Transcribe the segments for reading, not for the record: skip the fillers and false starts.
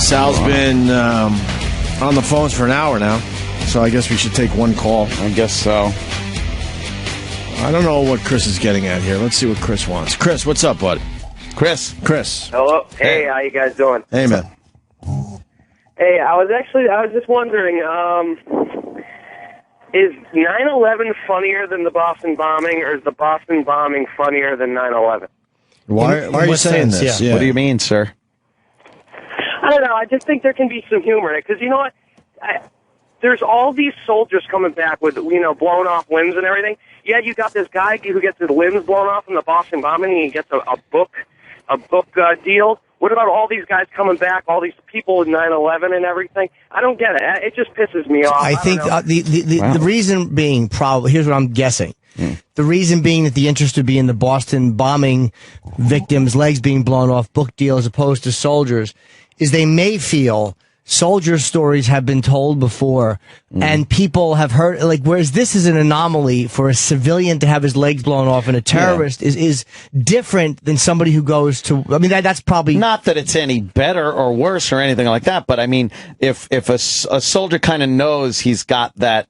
Sal's been on the phones for an hour now, so I guess we should take one call. I guess so. I don't know what Chris is getting at here. Let's see what Chris wants. Chris, what's up, buddy? Chris. Hello. Hey, how you guys doing? Hey, man. Hey, I was just wondering, is 9/11 funnier than the Boston bombing, or is the Boston bombing funnier than 9/11? Why are you saying this? Yeah. What do you mean, sir? I don't know. I just think there can be some humor in it, because you know what? There's all these soldiers coming back with, blown off limbs and everything. Yeah, you got this guy who gets his limbs blown off in the Boston bombing, and he gets a book deal. What about all these guys coming back, all these people in 9/11 and everything? I don't get it. It just pisses me off. I think the reason being, probably, here's what I'm guessing. The reason being that the interest would be in the Boston bombing victims' legs being blown off, book deal, as opposed to soldiers, is they may feel soldier stories have been told before, and people have heard, whereas this is an anomaly for a civilian to have his legs blown off, and a terrorist is different than somebody who goes to, I mean, that's probably... Not that it's any better or worse or anything like that, but I mean, if a soldier kind of knows he's got that,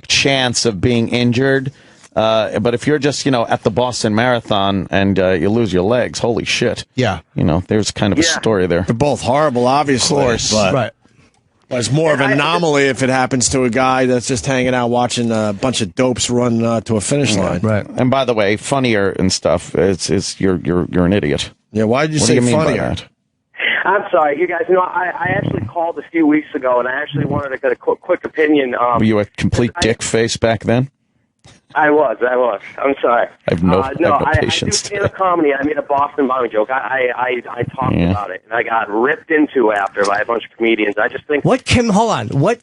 chance of being injured, but if you're just, at the Boston Marathon and you lose your legs, holy shit. Yeah. There's kind of a story there. They're both horrible, obviously. Of course. But it's more of an anomaly if it happens to a guy that's just hanging out watching a bunch of dopes run to a finish line. Right. And by the way, funnier and stuff, it's you're an idiot. Yeah, why did you say do you mean funnier? by that? I'm sorry, you guys. I actually called a few weeks ago, and I actually wanted to get a quick opinion. Were you a complete dick face back then? I was. I'm sorry. I have no patience. I do stand-up comedy. I made a Boston bombing joke. I talked about it, and I got ripped into after by a bunch of comedians. I just think... What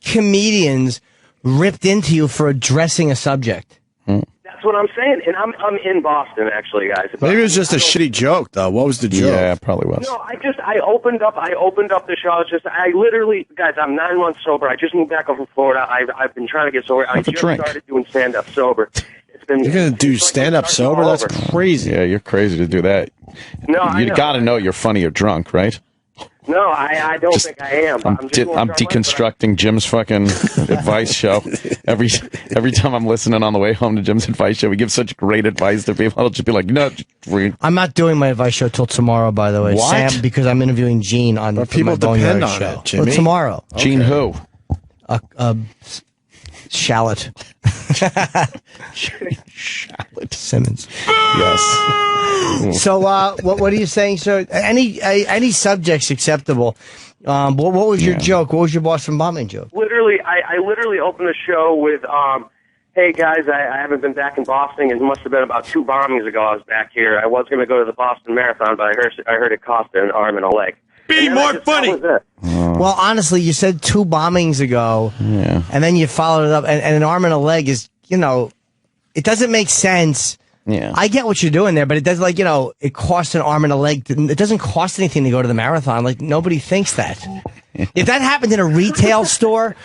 comedians ripped into you for addressing a subject? That's what I'm saying, and I'm in Boston, actually, guys. Maybe it was just a shitty joke, though. What was the joke? Yeah, it probably was. No, I opened up the show. I literally, guys, I'm 9 months sober. I just moved back over from Florida. I've been trying to get sober. I just started doing stand-up sober. You're going to do stand-up sober? That's crazy. Yeah, you're crazy to do that. No, you got to know you're funny or drunk, right? No, I don't think I am. I'm deconstructing Jim's fucking advice show. Every time I'm listening on the way home to Jim's advice show, we give such great advice to people. I'll just be like, no. I'm not doing my advice show till tomorrow, by the way. What? Sam, because I'm interviewing Gene on but people my depend on show. it, Jimmy. Well, tomorrow. Okay. Gene who? Shallot. Shallot. Simmons. Yes. So, what are you saying, sir? Any subject's acceptable. What was your joke? What was your Boston bombing joke? Literally, I literally opened the show with, hey, guys, I haven't been back in Boston. It must have been about 2 bombings ago I was back here. I was going to go to the Boston Marathon, but I heard it cost an arm and a leg. Be more funny! Well, honestly, you said 2 bombings ago, and then you followed it up, and an arm and a leg is, it doesn't make sense. Yeah. I get what you're doing there, but it does, it costs an arm and a leg. It doesn't cost anything to go to the marathon. Nobody thinks that. If that happened in a retail store,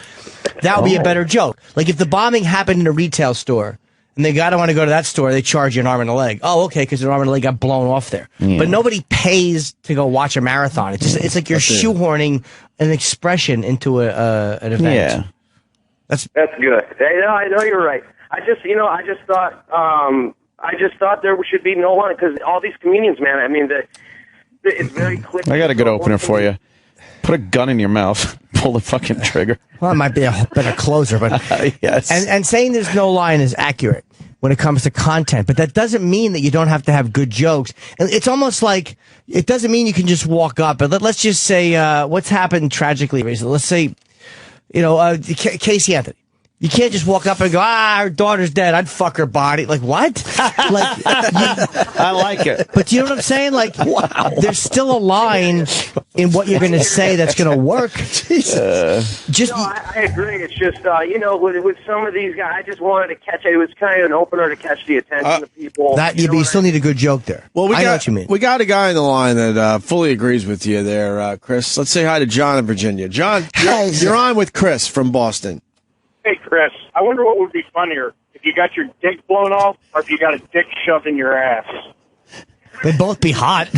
that would be a better joke. If the bombing happened in a retail store, and they want to go to that store, they charge you an arm and a leg. Oh, okay, because an arm and a leg got blown off there. Yeah. But nobody pays to go watch a marathon. It's like you're shoehorning an expression into an event. Yeah. That's good. I know you're right. I just thought there should be no one, because all these comedians, man, I mean, it's very clear. I got a good opener for you. Put a gun in your mouth. Pull the fucking trigger. Well, it might be a better closer, but yes. And saying there's no line is accurate when it comes to content, but that doesn't mean that you don't have to have good jokes. And it's almost like it doesn't mean you can just walk up. But let's just say what's happened tragically recently. Let's say, Casey Anthony. You can't just walk up and go, her daughter's dead. I'd fuck her body. Like, what? I like it. But you know what I'm saying? Wow. There's still a line in what you're going to say that's going to work. I agree. It's just, with some of these guys, I just wanted to catch it. It was kind of an opener to catch the attention of people. But you still need a good joke there. Well, I know what you mean. We got a guy on the line that fully agrees with you there, Chris. Let's say hi to John in Virginia. John, you're on with Chris from Boston. Hey, Chris, I wonder what would be funnier, if you got your dick blown off or if you got a dick shoved in your ass. They'd both be hot.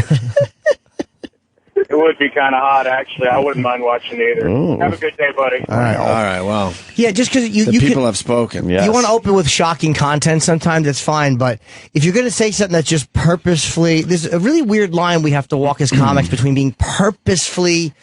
It would be kind of hot, actually. I wouldn't mind watching either. Ooh. Have a good day, buddy. All right. Well, Yeah, just because the you people can, have spoken. Yes. you want to open with shocking content sometimes, that's fine. But if you're going to say something that's just purposefully, there's a really weird line we have to walk as comics between being purposefully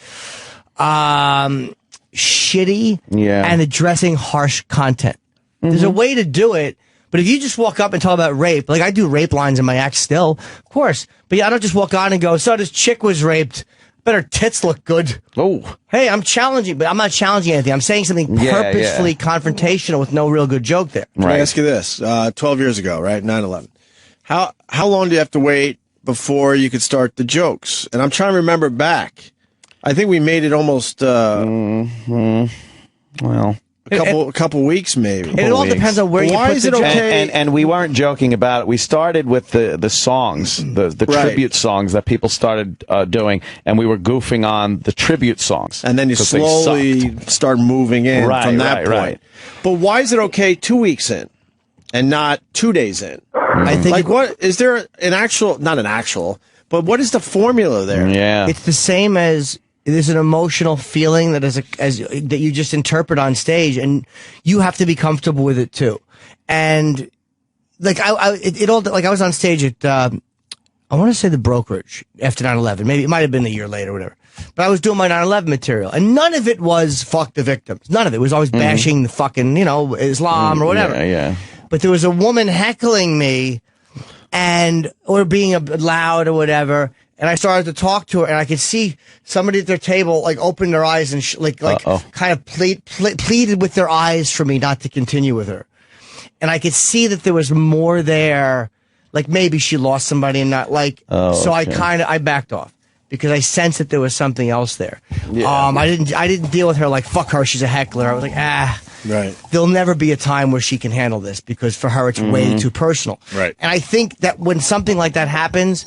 shitty and addressing harsh content. There's a way to do it. But if you just walk up and talk about rape, like I do rape lines in my act still, of course. But yeah, I don't just walk on and go, so this chick was raped. Bet her tits look good. Oh. Hey, I'm challenging, but I'm not challenging anything. I'm saying something purposefully confrontational with no real good joke there. Let me ask you this. 12 years ago, right? 9/11. How long do you have to wait before you could start the jokes? And I'm trying to remember back. I think we made it almost Well, a couple weeks, maybe. It all depends on where you Why put is the it joke. okay? and we weren't joking about it. We started with the songs, the Right. tribute songs that people started doing, and we were goofing on the tribute songs. And then you 'cause they slowly sucked. start moving in Right, from that right, point. right. But why is it okay 2 weeks in and not 2 days in? I think Like, what is there an actual? Not an actual, but what is the formula there? Yeah. it's the same as there's an emotional feeling that that you just interpret on stage, and you have to be comfortable with it too. And like it all like I was on stage at I want to say the Brokerage after 9/11. Maybe it might have been a year later, or whatever. But I was doing my 9/11 material, and none of it was fuck the victims. None of it was always bashing the fucking Islam or whatever. Yeah. But there was a woman heckling me, or being loud or whatever. And I started to talk to her, and I could see somebody at their table like open their eyes and kind of pleaded with their eyes for me not to continue with her. And I could see that there was more there, like maybe she lost somebody and not like. So I backed off because I sensed that there was something else there. Yeah. I didn't deal with her like fuck her, she's a heckler. I was like Right. There'll never be a time where she can handle this because for her it's way too personal. Right. And I think that when something like that happens,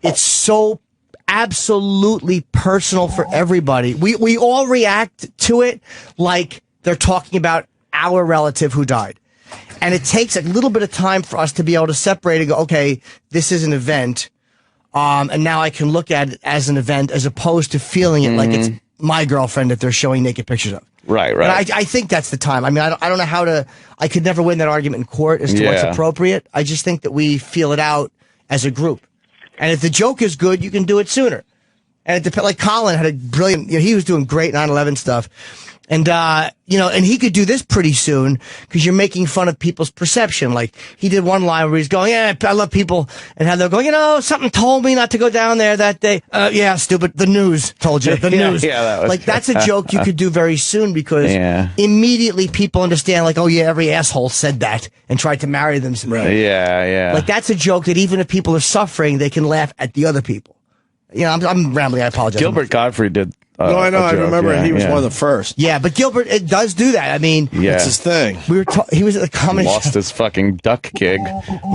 it's so absolutely personal for everybody. We all react to it like they're talking about our relative who died. And it takes a little bit of time for us to be able to separate and go, okay, this is an event. And now I can look at it as an event as opposed to feeling it like it's my girlfriend that they're showing naked pictures of. Right. And I think that's the time. I mean, I don't know how to, I could never win that argument in court as to what's appropriate. I just think that we feel it out as a group. And if the joke is good, you can do it sooner. And it depends. Like Colin had a brilliant, he was doing great 9/11 stuff. And, and he could do this pretty soon because you're making fun of people's perception. Like he did one line where he's going, yeah, I love people, and how they're going, something told me not to go down there that day. Yeah, stupid. The news told you. The news. Yeah, that was like that's a joke you could do very soon because immediately people understand like, oh yeah, every asshole said that and tried to marry them. Right. Yeah. Like that's a joke that even if people are suffering, they can laugh at the other people. I'm rambling. I apologize. Gilbert Godfrey did. No, I know. I joke. remember he was one of the first. Yeah, but Gilbert, it does do that. I mean, It's his thing. He was at the comedy. Lost his fucking duck gig.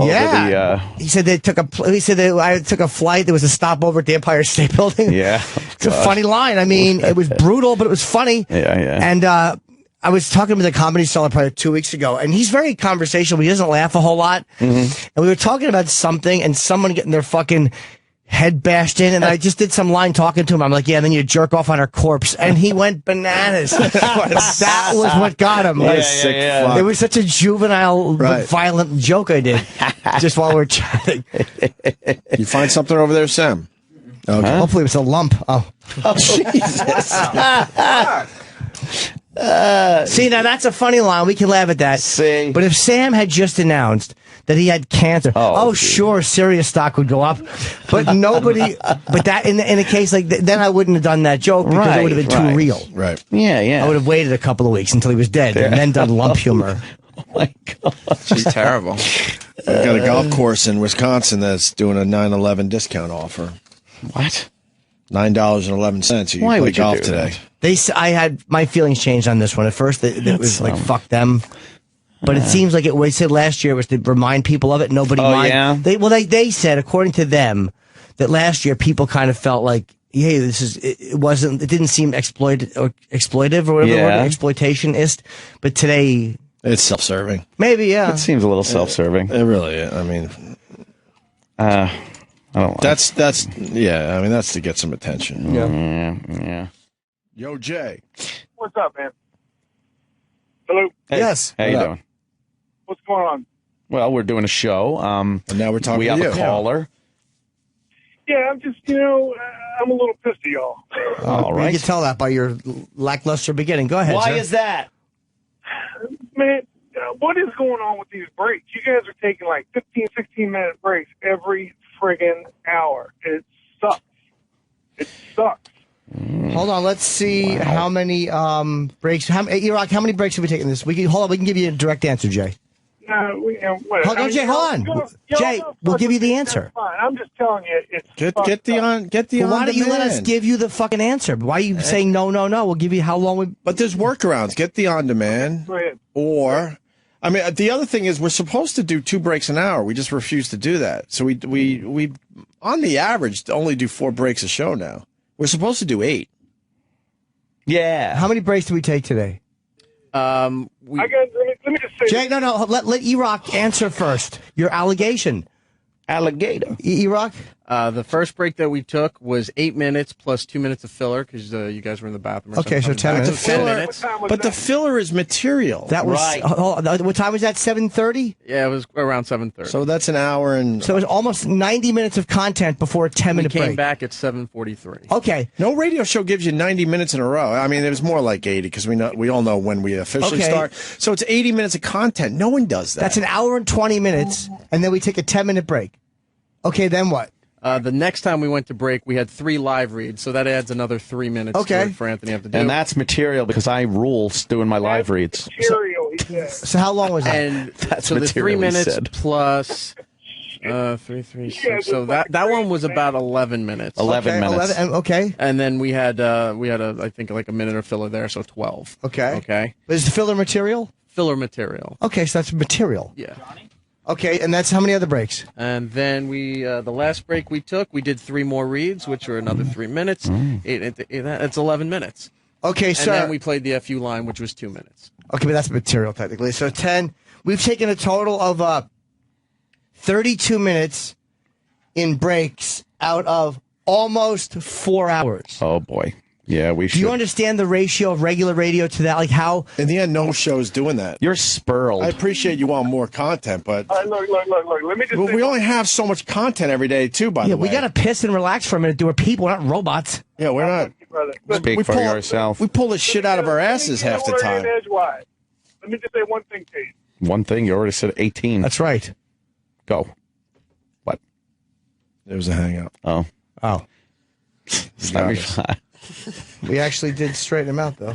Yeah. He said I took a flight. There was a stopover at the Empire State Building. Yeah. It's a funny line. I mean, it was brutal, but it was funny. Yeah. And I was talking to the Comedy Cellar probably 2 weeks ago, and he's very conversational. But he doesn't laugh a whole lot. And we were talking about something, and someone getting their fucking head bashed in, and I just did some line talking to him. I'm like, yeah, and then you jerk off on her corpse, and he went bananas. That was what got him. Like, Fuck. it was such a juvenile, violent joke I did just while we were chatting. You find something over there, Sam? Okay. Hopefully it was a lump. Oh Jesus. See, now that's a funny line. We can laugh at that. See. But if Sam had just announced that he had cancer, sure, Sirius stock would go up. But nobody, but that in a case like then I wouldn't have done that joke because it would have been too real. Right. Yeah. I would have waited a couple of weeks until he was dead and then done lump humor. Oh my God. She's terrible. We've got a golf course in Wisconsin that's doing a 9/11 discount offer. What? $9.11. You Why play would you golf do today. that? I had my feelings changed on this one. At first, it was like fuck them. But it seems like we said last year was to remind people of it. Nobody mind. Yeah? They said, according to them, that last year people kind of felt like, hey, it didn't seem exploitive or whatever the word, exploitationist. But today, It's self-serving. maybe, yeah. It seems a little self-serving. It really is. I mean, I I don't like That's yeah. I mean, that's to get some attention. Yeah. Yo, Jay. What's up, man? Hello. Hey, Yes. How you What up? doing? What's going on? Well, we're doing a show. And now we're talking we to have you. a caller. Yeah, I'm just, I'm a little pissed at y'all. All You right. can tell that by your lackluster beginning. Go ahead, Why sir. is that? Man, what is going on with these breaks? You guys are taking like 15, 16-minute breaks every friggin' hour. It sucks. It sucks. Hold on, let's see how many breaks. Iraq, how many breaks have we taken this week? Hold on, we can give you a direct answer, Jay. Hold on, Jay. Hold on, Jay. We'll give you the answer. That's fine. I'm just telling you, it's Get the on. Well, why don't you let us give you the fucking answer? Why are you saying no? We'll give you how long we. But there's workarounds. Get the on demand. Go ahead. Or, I mean, the other thing is we're supposed to do 2 breaks an hour. We just refuse to do that. So we on the average only do 4 breaks a show now. We're supposed to do 8. Yeah. How many breaks did we take today? Let me just say. Jay, no. Let Iraq answer first. Your allegation. Alligator. Iraq. The first break that we took was 8 minutes plus 2 minutes of filler because you guys were in the bathroom. Or Okay, so something. 10 Back to minutes. 10 Filler- minutes. But the filler is material. That was Right. what time was that? 7:30. Yeah, it was around 7:30. So that's an hour and So it was almost 90 minutes of content before a 10-minute we came break. back at 7:43. Okay. no radio show gives you 90 minutes in a row. I mean, it was more like 80 because we all know when we officially Okay. start. So it's 80 minutes of content. No one does that. That's an hour and 20 minutes, and then we take a 10-minute break. Okay, then what? The next time we went to break, we had 3 live reads, so that adds another 3 minutes Okay. to it for Anthony to have to do. And that's material because I rule doing my live reads. Material, he said. So how long was that? And That's so the material, 3 he minutes said. plus 3, 6. So that one was about 11 minutes. 11 minutes. 11, okay. And then we had I think like a minute of filler there, so 12. Okay. Okay. Is the filler material? Filler material. Okay, so that's material. Yeah. Okay, and that's how many other breaks? And then the last break we took, we did 3 more reads, which were another 3 minutes. It's 11 minutes. Okay, And sir. then we played the FU line, which was 2 minutes. Okay, but that's material technically. So 10. We've taken a total of 32 minutes in breaks out of almost 4 hours. Oh, boy. Yeah, we Do should. you understand the ratio of regular radio to that? Like how? in the end, no show's doing that. You're spurled. I appreciate you want more content, but All right, look. Let me just well, say we only have so much content every day, too, by Yeah, the way. we gotta piss and relax for a minute. We're people, we're not robots. Yeah, we're not. brother. Speak for yourself. We pull the shit out of our asses half the time. Edgewise. Let me just say one thing to you. One thing, you already said 18. That's right. Go. What? There was a hangout. Oh. Oh, It's not me. we actually did straighten him out though.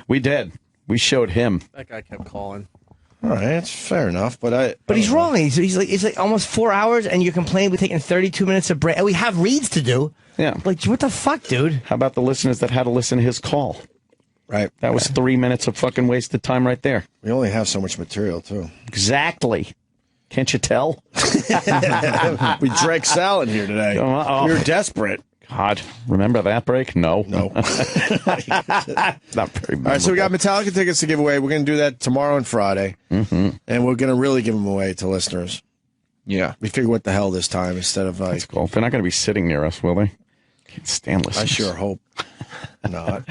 We did. We showed him. That guy kept calling. All right, that's fair enough, but But he's wrong. He's like it's like almost 4 hours, and you're complaining we're taking 32 minutes of break, and we have reads to do. Yeah. Like what the fuck, dude? How about the listeners that had to listen to his call? Right. That was 3 minutes of fucking wasted time right there. We only have so much material, too. Exactly. Can't you tell? We drank salad here today. Oh. We were desperate. God, remember that break? No. No. Not very All right, so we got Metallica tickets to give away. We're going to do that tomorrow and Friday. Mm-hmm. And we're going to really give them away to listeners. Yeah. We figure what the hell this time instead of like. That's cool. They're not going to be sitting near us, will they? Can't stand listening. I sure hope not.